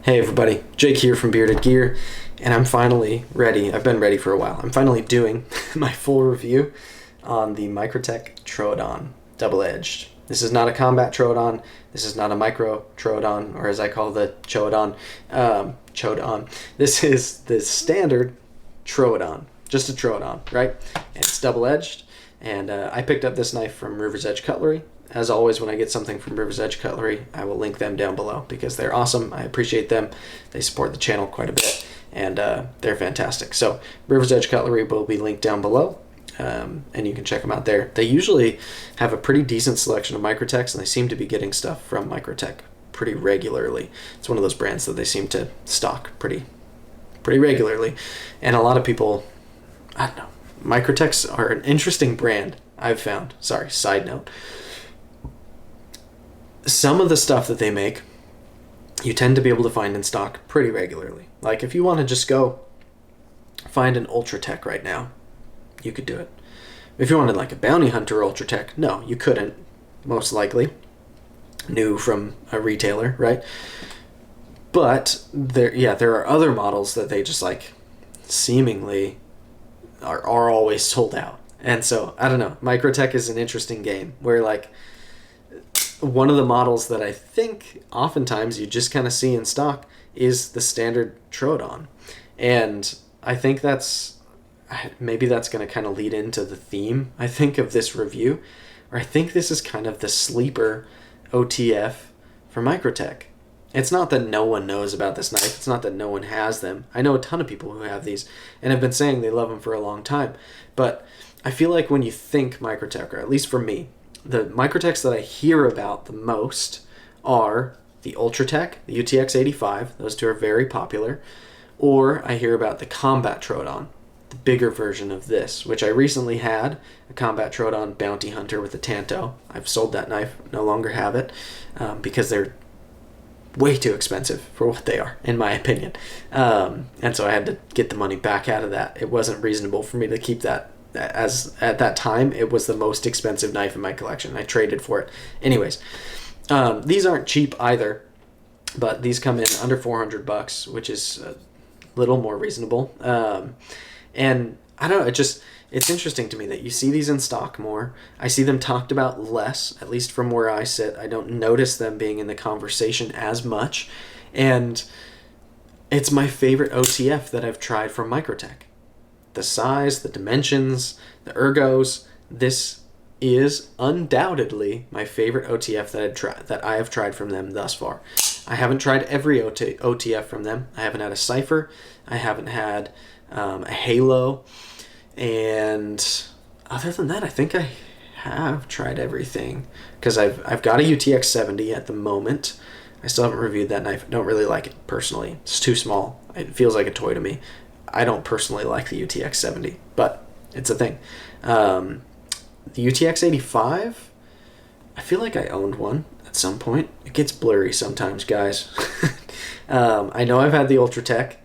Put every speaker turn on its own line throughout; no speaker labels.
Hey everybody, Jake here from Bearded Gear, and I'm finally ready. I've been ready for a while. I'm finally doing my full review on the Microtech Troodon double-edged. This is not a combat Troodon. This is not a micro Troodon, or as I call the Chodon, Chodon. This is the standard Troodon, just a Troodon, right? And it's double-edged, and I picked up this knife from Rivers Edge Cutlery. As always, when I get something from Rivers Edge Cutlery, I will link them down below because they're awesome. I appreciate them. They support the channel quite a bit, and they're fantastic. So Rivers Edge Cutlery will be linked down below, and you can check them out there. They usually have a pretty decent selection of Microtechs, and they seem to be getting stuff from Microtech pretty regularly. It's one of those brands that they seem to stock pretty regularly, and a lot of people, I don't know, Microtechs are an interesting brand, I've found. Sorry, side note. Some of the stuff that they make, you tend to be able to find in stock pretty regularly. Like if you want to just go find an Ultratech right now, you could do it. If you wanted like a Bounty Hunter Ultratech, no, you couldn't, most likely. New from a retailer, right? But there are other models that they just like seemingly are always sold out. And so, I don't know, Microtech is an interesting game where like one of the models that I think oftentimes you just kind of see in stock is the standard Troodon. And I think maybe that's going to kind of lead into the theme, I think, of this review. Or I think this is kind of the sleeper OTF for Microtech. It's not that no one knows about this knife. It's not that no one has them. I know a ton of people who have these and have been saying they love them for a long time. But I feel like when you think Microtech, or at least for me, the Microtechs that I hear about the most are the Ultratech, the UTX 85. Those two are very popular. Or I hear about the Combat Troodon, the bigger version of this, which I recently had, a Combat Troodon Bounty Hunter with a Tanto. I've sold that knife, no longer have it, because they're way too expensive for what they are, in my opinion. And so I had to get the money back out of that. It wasn't reasonable for me to keep that, as at that time it was the most expensive knife in my collection. I traded for it. Anyways, these aren't cheap either, but these come in under $400, which is a little more reasonable. And I don't know, it's interesting to me that you see these in stock more. I see them talked about less, at least from where I sit. I don't notice them being in the conversation as much, and it's my favorite OTF that I've tried from Microtech. The size, the dimensions, the ergos, this is undoubtedly my favorite OTF that I have tried from them thus far. I haven't tried every OTF from them. I haven't had a Cypher. I haven't had a Halo. And other than that, I think I have tried everything. Because I've got a UTX 70 at the moment. I still haven't reviewed that knife. I don't really like it personally. It's too small. It feels like a toy to me. I don't personally like the UTX 70, but it's a thing. The UTX 85, I feel like I owned one at some point. It gets blurry sometimes, guys. I know I've had the Ultratech.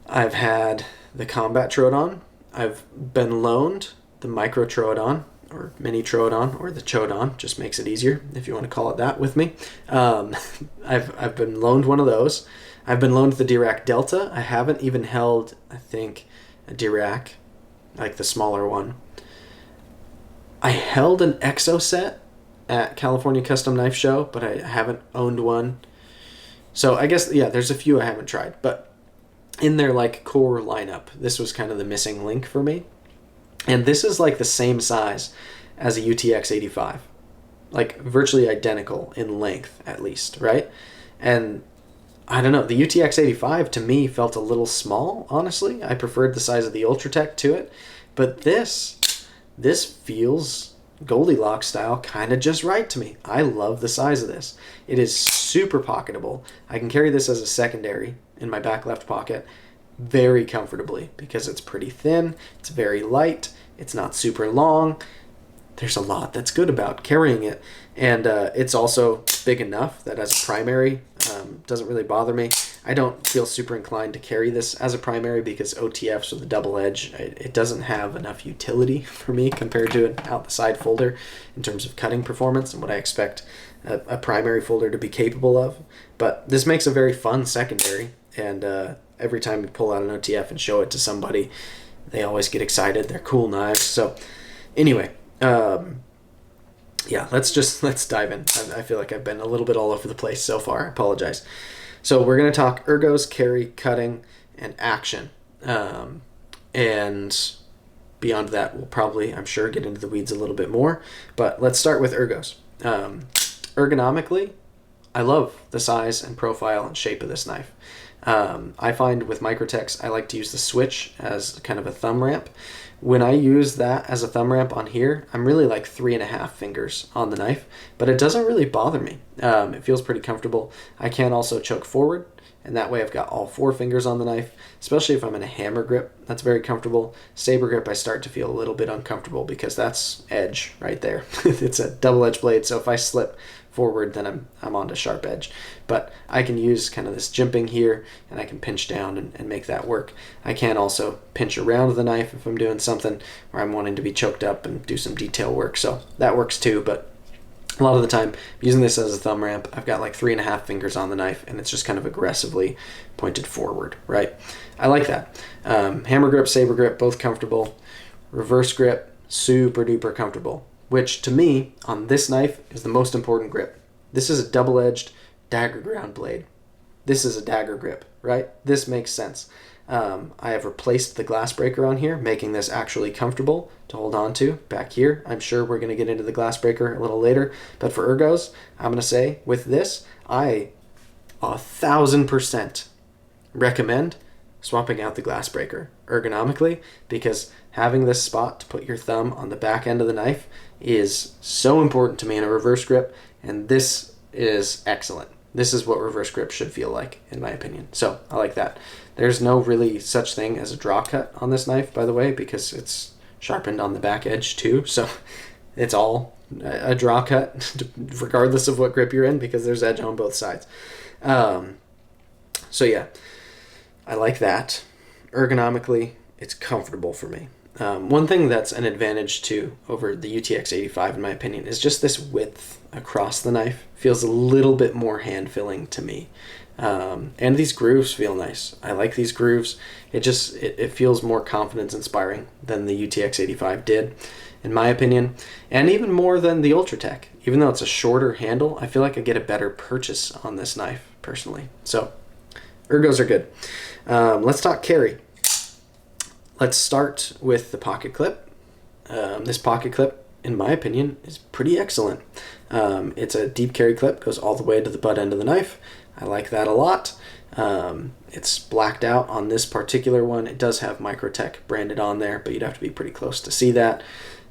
I've had the Combat Troodon. I've been loaned the Micro Troodon, or Mini Troodon, or the Chodon. Just makes it easier if you want to call it that with me. I've been loaned one of those. I've been loaned the Dirac Delta. I haven't even held, I think, a Dirac, like the smaller one. I held an Exo set at California Custom Knife Show, but I haven't owned one. So I guess, yeah, there's a few I haven't tried. But in their like core lineup, this was kind of the missing link for me. And this is like the same size as a UTX 85. Like virtually identical in length, at least, right? And I don't know, the UTX 85 to me felt a little small, honestly. I preferred the size of the Ultratech to it. But this feels Goldilocks style kind of just right to me. I love the size of this. It is super pocketable. I can carry this as a secondary in my back left pocket very comfortably because it's pretty thin, it's very light, it's not super long. There's a lot that's good about carrying it, and it's also big enough that as a primary doesn't really bother me. I don't feel super inclined to carry this as a primary because OTFs with a double edge, it doesn't have enough utility for me compared to an out the side folder in terms of cutting performance and what I expect a primary folder to be capable of. But this makes a very fun secondary, and every time you pull out an OTF and show it to somebody, they always get excited. They're cool knives. So anyway, yeah, let's dive in. I feel like I've been a little bit all over the place so far. I apologize. So we're going to talk ergos, carry, cutting, and action. And beyond that, we'll probably, I'm sure, get into the weeds a little bit more. But let's start with ergos. Ergonomically, I love the size and profile and shape of this knife. I find with Microtechs, I like to use the switch as kind of a thumb ramp. When I use that as a thumb ramp on here, I'm really like 3.5 fingers on the knife, but it doesn't really bother me. It feels pretty comfortable. I can also choke forward, and that way I've got all 4 fingers on the knife, especially if I'm in a hammer grip. That's very comfortable. Saber grip, I start to feel a little bit uncomfortable because that's edge right there. It's a double edge blade, so if I slip forward, then I'm onto sharp edge. But I can use kind of this jimping here, and I can pinch down and make that work. I can also pinch around the knife if I'm doing something where I'm wanting to be choked up and do some detail work, so that works too. But a lot of the time, using this as a thumb ramp, I've got like 3.5 fingers on the knife, and it's just kind of aggressively pointed forward, right? I like that. Hammer grip, saber grip, both comfortable. Reverse grip, super duper comfortable, which to me, on this knife, is the most important grip. This is a double-edged dagger ground blade. This is a dagger grip, right? This makes sense. I have replaced the glass breaker on here, making this actually comfortable to hold on to back here. I'm sure we're going to get into the glass breaker a little later, but for ergos, I'm going to say with this, I 1,000% recommend swapping out the glass breaker ergonomically, because having this spot to put your thumb on the back end of the knife is so important to me in a reverse grip, and this is excellent. This is what reverse grip should feel like, in my opinion. So I like that. There's no really such thing as a draw cut on this knife, by the way, because it's sharpened on the back edge too. So it's all a draw cut, regardless of what grip you're in, because there's edge on both sides. So yeah, I like that. Ergonomically, it's comfortable for me. One thing that's an advantage too over the UTX 85, in my opinion, is just this width across the knife. Feels a little bit more hand-filling to me. And these grooves feel nice. I like these grooves. It feels more confidence-inspiring than the UTX 85 did, in my opinion, and even more than the Ultratech. Even though it's a shorter handle, I feel like I get a better purchase on this knife, personally. So, ergos are good. Let's talk carry. Let's start with the pocket clip. This pocket clip, in my opinion, is pretty excellent. It's a deep carry clip, goes all the way to the butt end of the knife. I like that a lot. It's blacked out on this particular one. It does have Microtech branded on there, but you'd have to be pretty close to see that.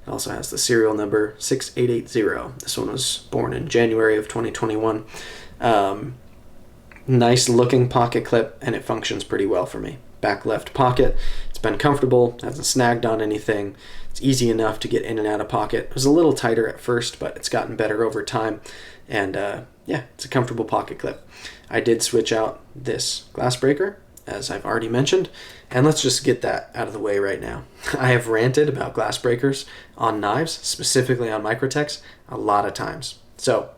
It also has the serial number 6880. This one was born in January of 2021. Nice looking pocket clip, and it functions pretty well for me. Back left pocket. It's been comfortable, hasn't snagged on anything. It's easy enough to get in and out of pocket. It was a little tighter at first, but it's gotten better over time. And yeah, it's a comfortable pocket clip. I did switch out this glass breaker, as I've already mentioned, and let's just get that out of the way right now. I have ranted about glass breakers on knives, specifically on Microtechs, a lot of times. So,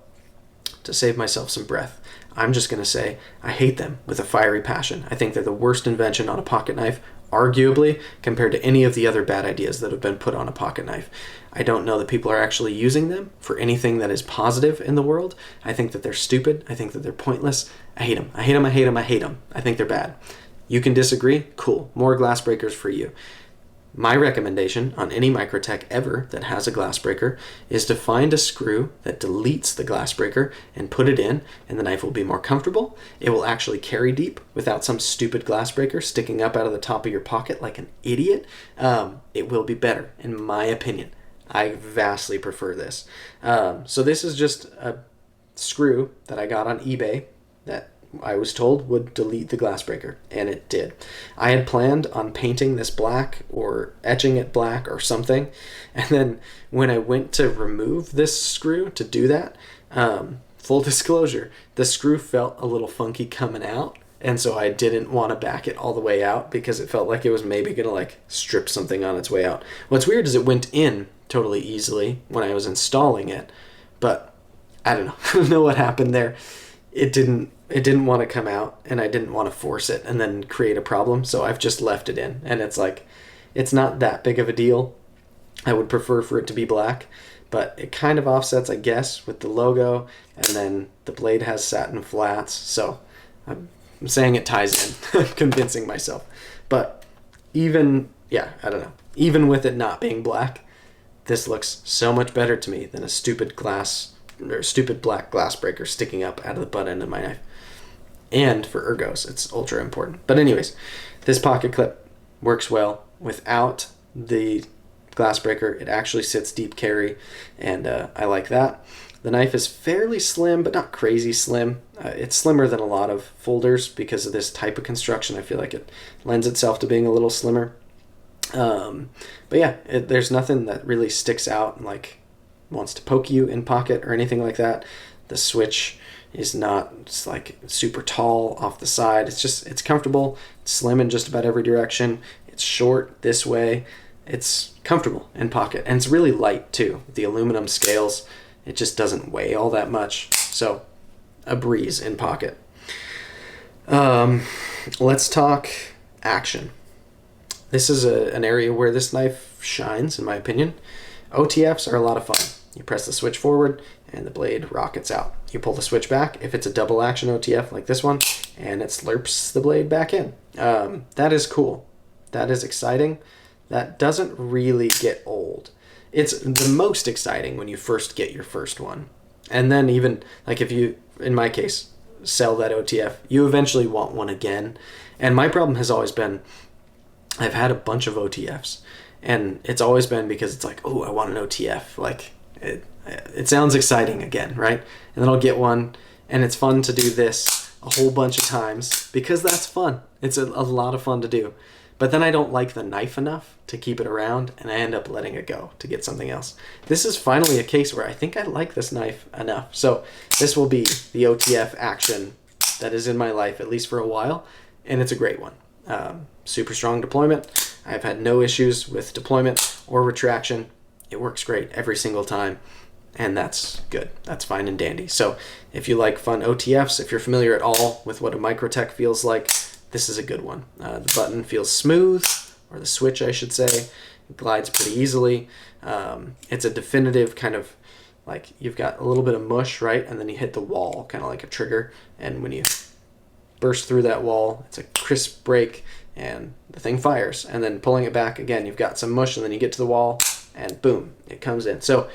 to save myself some breath, I'm just going to say I hate them with a fiery passion. I think they're the worst invention on a pocket knife, arguably, compared to any of the other bad ideas that have been put on a pocket knife. I don't know that people are actually using them for anything that is positive in the world. I think that they're stupid. I think that they're pointless. I hate them. I hate them. I hate them. I hate them. I think they're bad. You can disagree? Cool. More glass breakers for you. My recommendation on any Microtech ever that has a glass breaker is to find a screw that deletes the glass breaker and put it in, and the knife will be more comfortable. It will actually carry deep without some stupid glass breaker sticking up out of the top of your pocket like an idiot. It will be better, in my opinion. I vastly prefer this. So this is just a screw that I got on eBay that I was told would delete the glass breaker, and it did. I had planned on painting this black or etching it black or something, and then when I went to remove this screw to do that, full disclosure, the screw felt a little funky coming out, And so I didn't want to back it all the way out because it felt like it was maybe going to like strip something on its way out. What's weird is it went in totally easily when I was installing it, but I don't know. I don't know what happened there. It didn't want to come out, and I didn't want to force it and then create a problem. So I've just left it in, and it's like, it's not that big of a deal. I would prefer for it to be black, but it kind of offsets, I guess, with the logo, and then the blade has satin flats. So I'm saying it ties in. I'm convincing myself. But even with it not being black, this looks so much better to me than a stupid black glass breaker sticking up out of the butt end of my knife. And for ergos, it's ultra important. But anyways, this pocket clip works well without the glass breaker. It actually sits deep carry, and I like that. The knife is fairly slim, but not crazy slim. It's slimmer than a lot of folders because of this type of construction. I feel like it lends itself to being a little slimmer. But yeah, there's nothing that really sticks out and like wants to poke you in pocket or anything like that. The switch is not like super tall off the side. It's comfortable. It's slim in just about every direction. It's short this way. It's comfortable in pocket, and it's really light too. The aluminum scales, it just doesn't weigh all that much. So a breeze in pocket. Let's talk action. This is an area where this knife shines, in my opinion. OTFs are a lot of fun. You press the switch forward and the blade rockets out. You pull the switch back if it's a double action OTF like this one, and it slurps the blade back in. That is cool. That is exciting. That doesn't really get old. It's the most exciting when you first get your first one. And then even, like if you, in my case, sell that OTF, you eventually want one again. And my problem has always been, I've had a bunch of OTFs, and it's always been because it's like, oh, I want an OTF. Like, it sounds exciting again, right? And then I'll get one, and it's fun to do this a whole bunch of times because that's fun. It's a lot of fun to do. But then I don't like the knife enough to keep it around, and I end up letting it go to get something else. This is finally a case where I think I like this knife enough. So this will be the OTF action that is in my life, at least for a while, and it's a great one. Super strong deployment. I've had no issues with deployment or retraction. It works great every single time, and that's good. That's fine and dandy. So if you like fun OTFs, if you're familiar at all with what a Microtech feels like, this is a good one. The button feels smooth, or the switch, I should say. It glides pretty easily. It's a definitive kind of, like you've got a little bit of mush, right? And then you hit the wall, kind of like a trigger. And when you burst through that wall, it's a crisp break, and the thing fires. And then pulling it back, again, you've got some mush, and then you get to the wall, and boom, it comes in. So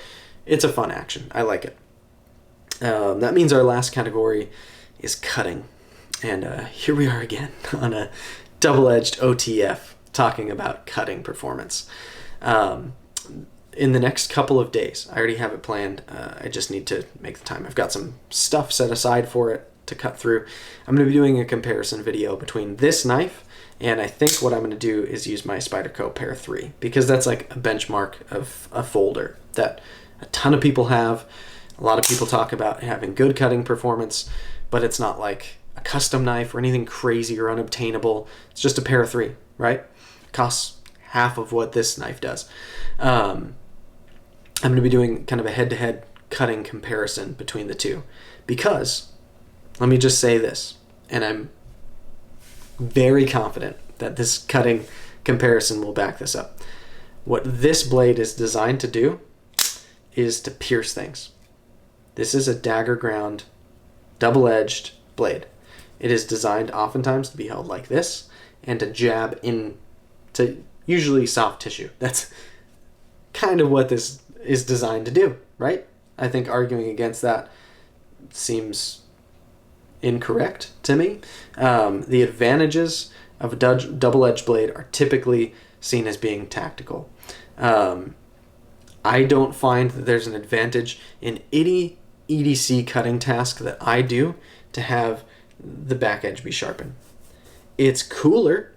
it's a fun action. I like it. That means our last category is cutting. And here we are again on a double-edged OTF talking about cutting performance. In the next couple of days, I already have it planned. I just need to make the time. I've got some stuff set aside for it to cut through. I'm going to be doing a comparison video between this knife, and I think what I'm going to do is use my Spyderco Pair 3, because that's like a benchmark of a folder that a ton of people have. A lot of people talk about having good cutting performance, but it's not like a custom knife or anything crazy or unobtainable. It's just a Pair 3, right? It costs half of what this knife does. I'm going to be doing kind of a head-to-head cutting comparison between the two, because let me just say this, and I'm very confident that this cutting comparison will back this up. What this blade is designed to do is to pierce things. This is a dagger ground, double-edged blade. It is designed oftentimes to be held like this and to jab into usually soft tissue. That's kind of what this is designed to do, right? I think arguing against that seems incorrect to me. The advantages of a double-edged blade are typically seen as being tactical. I don't find that there's an advantage in any EDC cutting task that I do to have the back edge be sharpened. It's cooler.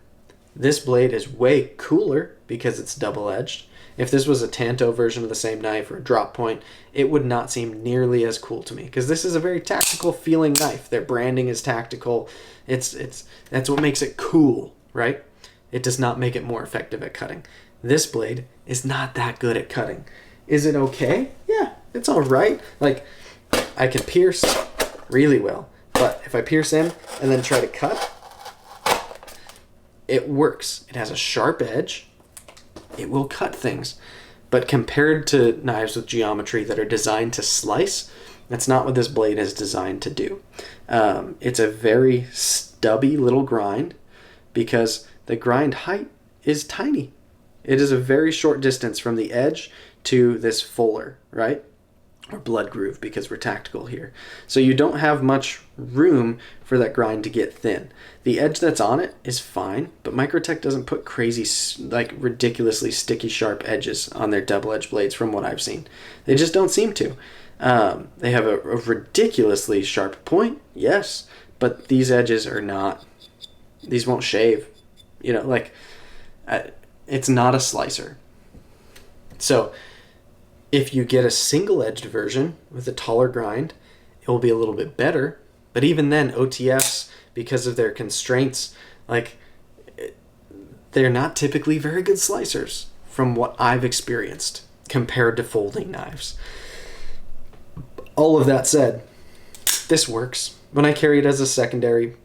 This blade is way cooler because it's double-edged, If this was a Tanto version of the same knife or a drop point, it would not seem nearly as cool to me, because this is a very tactical feeling knife. Their branding is tactical. That's what makes it cool, right? It does not make it more effective at cutting. This blade is not that good at cutting. Is it okay? Yeah, it's all right. Like, I can pierce really well, but if I pierce in and then try to cut, it works. It has a sharp edge. It will cut things. But compared to knives with geometry that are designed to slice, that's not what this blade is designed to do. It's a very stubby little grind because the grind height is tiny. It is a very short distance from the edge to this fuller, right? Or blood groove, because we're tactical here. So you don't have much room for that grind to get thin. The edge that's on it is fine, but Microtech doesn't put crazy, like ridiculously sticky sharp edges on their double-edged blades from what I've seen. They just don't seem to. They have a ridiculously sharp point, yes, but these edges are not, these won't shave. You know, like, it's not a slicer. So if you get a single-edged version with a taller grind, it will be a little bit better. But even then, OTFs, because of their constraints, like, they're not typically very good slicers from what I've experienced compared to folding knives. All of that said, this works. When I carry it as a secondary,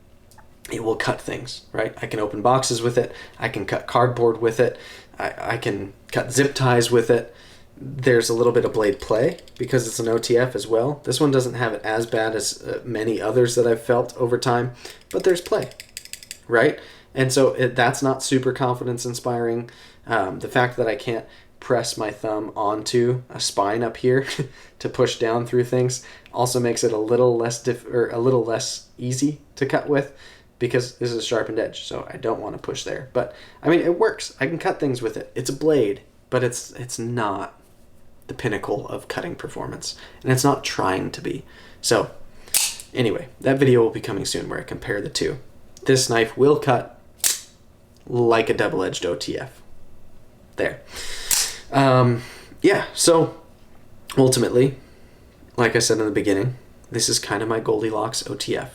it will cut things, right? I can open boxes with it. I can cut cardboard with it. I can cut zip ties with it. There's a little bit of blade play because it's an OTF as well. This one doesn't have it as bad as many others that I've felt over time, but there's play, right? And so that's not super confidence inspiring. The fact that I can't press my thumb onto a spine up here to push down through things also makes it a little less easy to cut with, because this is a sharpened edge, so I don't want to push there. But I mean, it works. I can cut things with it. It's a blade, but it's not the pinnacle of cutting performance, and it's not trying to be. So anyway, that video will be coming soon where I compare the two. This knife will cut like a double-edged OTF. There. Yeah, so ultimately, like I said in the beginning, this is kind of my Goldilocks OTF,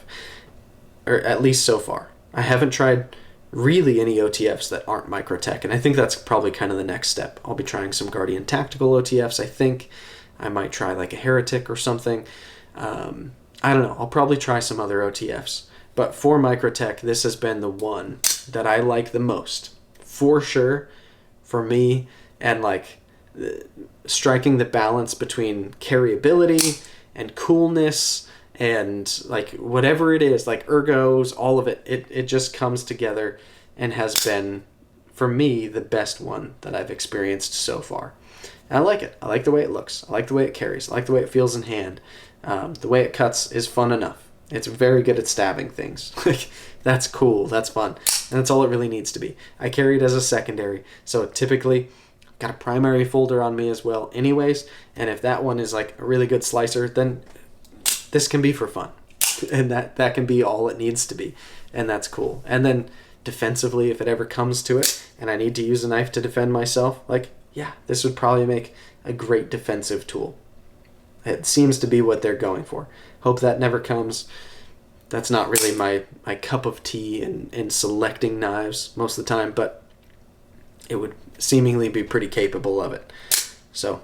or at least so far. I haven't tried really any OTFs that aren't Microtech, and I think that's probably kind of the next step. I'll be trying some Guardian Tactical OTFs, I think. I might try like a Heretic or something. I don't know. I'll probably try some other OTFs. But for Microtech, this has been the one that I like the most, for sure, for me, and like striking the balance between carryability and coolness and like whatever it is, like ergos, all of it, it just comes together and has been, for me, the best one that I've experienced so far. And I like it. I like the way it looks. I like the way it carries. I like the way it feels in hand. The way it cuts is fun enough. It's very good at stabbing things. Like, that's cool. That's fun. And that's all it really needs to be. I carry it as a secondary, so typically I've got a primary folder on me as well anyways, and if that one is like a really good slicer, then this can be for fun. And that can be all it needs to be. And that's cool. And then defensively, if it ever comes to it and I need to use a knife to defend myself, like, yeah, this would probably make a great defensive tool. It seems to be what they're going for. Hope that never comes. That's not really my cup of tea in selecting knives most of the time, but it would seemingly be pretty capable of it. So,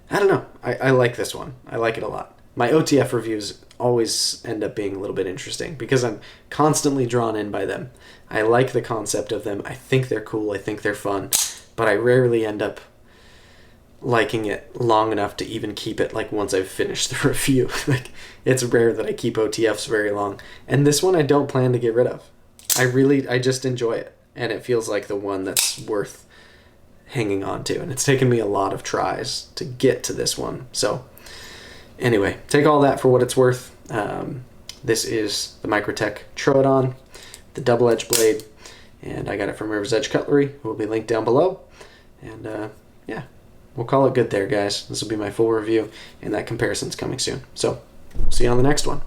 I don't know. I like this one. I like it a lot. My OTF reviews always end up being a little bit interesting because I'm constantly drawn in by them. I like the concept of them. I think they're cool. I think they're fun. But I rarely end up liking it long enough to even keep it like once I've finished the review. Like, it's rare that I keep OTFs very long. And this one I don't plan to get rid of. I just enjoy it. And it feels like the one that's worth hanging on to. And it's taken me a lot of tries to get to this one. So anyway, take all that for what it's worth. This is the Microtech Troodon, the double-edged blade, and I got it from Rivers Edge Cutlery. It will be linked down below. And yeah, we'll call it good there, guys. This will be my full review, and that comparison's coming soon. So we'll see you on the next one.